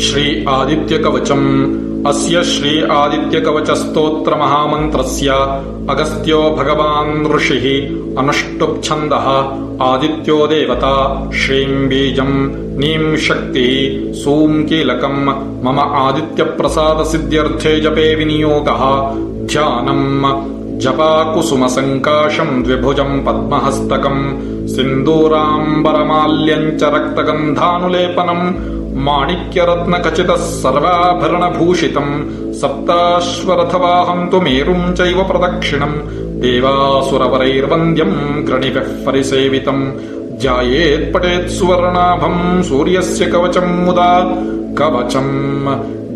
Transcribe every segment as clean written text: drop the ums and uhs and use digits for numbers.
ಶ್ರೀ ಆದಿತ್ಯಕವಚಂ. ಅಸ್ಯ ಶ್ರೀ ಆದಿತ್ಯಕವಚಸ್ತೋತ್ರ ಮಹಾಮಂತ್ರಸ್ಯ ಅಗಸ್ತ್ಯೋ ಭಗವಾನ್ ಋಷಿಃ ಅನುಷ್ಟುಪ್ ಛಂದಃ ಆದಿತ್ಯೋ ದೇವತಾ ಶ್ರೀಂ ಬೀಜಂ ನೀಂ ಶಕ್ತಿಃ ಸೂಂ ಕೀಲಕಂ ಮಮ ಆದಿತ್ಯ ಪ್ರಸಾದ ಸಿದ್ಧ್ಯರ್ಥೇ ಜಪೇ ವಿನಿಯೋಗಃ ಧ್ಯಾನಂ ಜಪಾಕುಸುಮ ಸಂಕಾಶಂ ದ್ವಿಭುಜಂ ಪದ್ಮಹಸ್ತಕಂ ಸಿಂಧೂರಾಂಬರಮಾಲ್ಯಂಚ ರಕ್ತಗಂಧಾನುಲೇಪನಂ ಮಾಣಿಕ್ಯರತ್ನ ಖಚಿತ ಸರ್ವಾಭರಣಭೂಷಿತಂ ಸಪ್ತಾಶ್ವರಥವಾಹಂ ತು ಮೇರುಂ ಚೈವ ಪ್ರದಕ್ಷಿಣಂ ದೇವಾಸುರವರೈರ್ವಂದ್ಯಂ ಗೃಣಿಭಿಃ ಪರಿಸೇವಿತಂ ಧ್ಯಾಯೇತ್ ಪಠೇತ್ ಸುವರ್ಣಾಭಂ ಸೂರ್ಯಸ್ಯ ಕವಚಂ ಮುದಾ ಕವಚಂ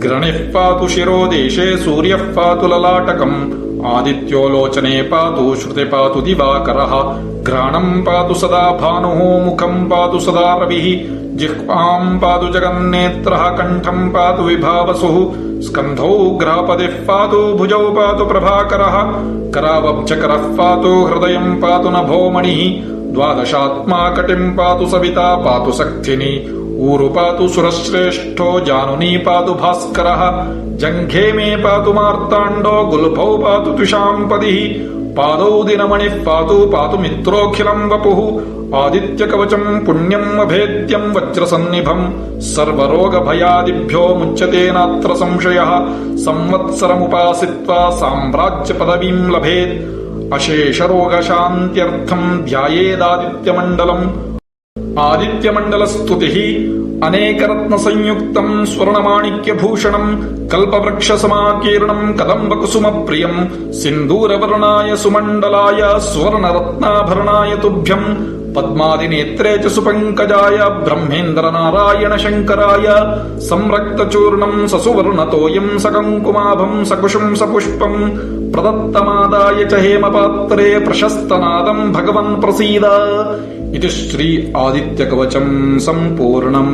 ಗೃಣಿಃ ಪಾತು ಶಿರೋದೇಶೇ ಸೂರ್ಯಃ ಪಾತು ಲಲಾಟಕಂ ಆದಿತ್ಯೋ ಲೋಚನೆ ಪಾತು ಶ್ರುತಿ ಪಾತು ದಿವಾಕರಃ ಘ್ರಾಣಂ ಪಾತು ಸದಾ ಭಾನುಃ ಮುಖಂ ಪಾತು ಸದಾ ರವಿಃ ಜಿಹ್ವಾಂ ಪಾತು ಜಗನ್ನೇತ್ರಃ ಕಂಠಂ ಪಾತು ವಿಭಾವಸುಃ ಸ್ಕಂಧೌ ಗ್ರಹಪತಿಃ ಪಾತು ಭುಜೌ ಪಾತು ಪ್ರಭಾಕರಃ ಕರಾವಬ್ಜಕರಃ ಪಾತು ಹೃದಯಂ ಪಾತು ನಭೋಮಣಿಃ ದ್ವಾದಶಾತ್ಮಾ ಕಟಿಂ ಪಾತು ಸವಿತಾ ಪಾತು ಸಕ್ಥಿನಿ ಊರು ಪಾತು ಸುರಶ್ರೇಷ್ಠೋ ಜಾನುನಿ ಪಾತು ಭಾಸ್ಕರಃ ಜಂಘೇ ಮೇ ಪಾತು ಮಾರ್ತಾಂಡೋ ಗುಲ್ಭೌ ಪಾತು ತುಷಾಂಪದಿಃ ಪಾದೌ ದಿನಮಣಿಃ ಪಾತು ಪಾತು ಮಿತ್ರೋಖಿಲಂ ವಪುಃ ಆದಿತ್ಯಕವಚಂ ಪುಣ್ಯಂ ಅಭೇದ್ಯಂ ವಜ್ರಸನ್ನಿಭಂ ಸರ್ವರೋಗಭಯಾದಿಭ್ಯೋ ಮುಚ್ಯತೆ ನಾತ್ರ ಸಂಶಯಃ ಸಂವತ್ಸರಮುಪಾಸಿತ್ವಾ ಸಾಮ್ರಾಜ್ಯ ಪದವೀಂ ಲಭೇತ್ ಅಶೇಷರೋಗಶಾಂತ್ಯರ್ಥಂ ಧ್ಯಾಯೇದಾದಿತ್ಯಮಂಡಲಂ. ಆದಿತ್ಯಮಂಡಲಸ್ತುತಿಃ ಅನೇಕರತ್ನಸಂಯುಕ್ತಂ ಸ್ವರ್ಣಮಾಣಿಕ್ಯಭೂಷಣಂ ಕಲ್ಪವೃಕ್ಷಸಮಾಕೀರ್ಣಂ ಕದಂಬಕುಸುಮಪ್ರಿಯಂ ಸಿಂಧೂರವರ್ಣಾಯ ಸುಮಂಡಲಾಯ ಸುವರ್ಣರತ್ನಾಭರಣಾಯ ತುಭ್ಯಂ ಪದ್ಮಾದಿನೇತ್ರೇ ಚ ಸುಪಂಕಜಾಯ ಬ್ರಹ್ಮೇಂದ್ರನಾರಾಯಣ ಶಂಕರಾಯ ಸಂರಕ್ತಚೂರ್ಣಂ ಸಸುವರ್ಣತೋಯಂ ಸಕಂಕುಮಾಭಂ ಸಕುಶಂ ಸಪುಷ್ಪಂ ಪ್ರದತ್ತಮಾದಾಯ ಚ ಹೇಮಪಾತ್ರೇ ಪ್ರಶಸ್ತನಾದಂ ಭಗವನ್ ಪ್ರಸೀದ. ಇದು ಶ್ರೀ ಆದಿತ್ಯಕವಚಂ ಸಂಪೂರ್ಣಂ.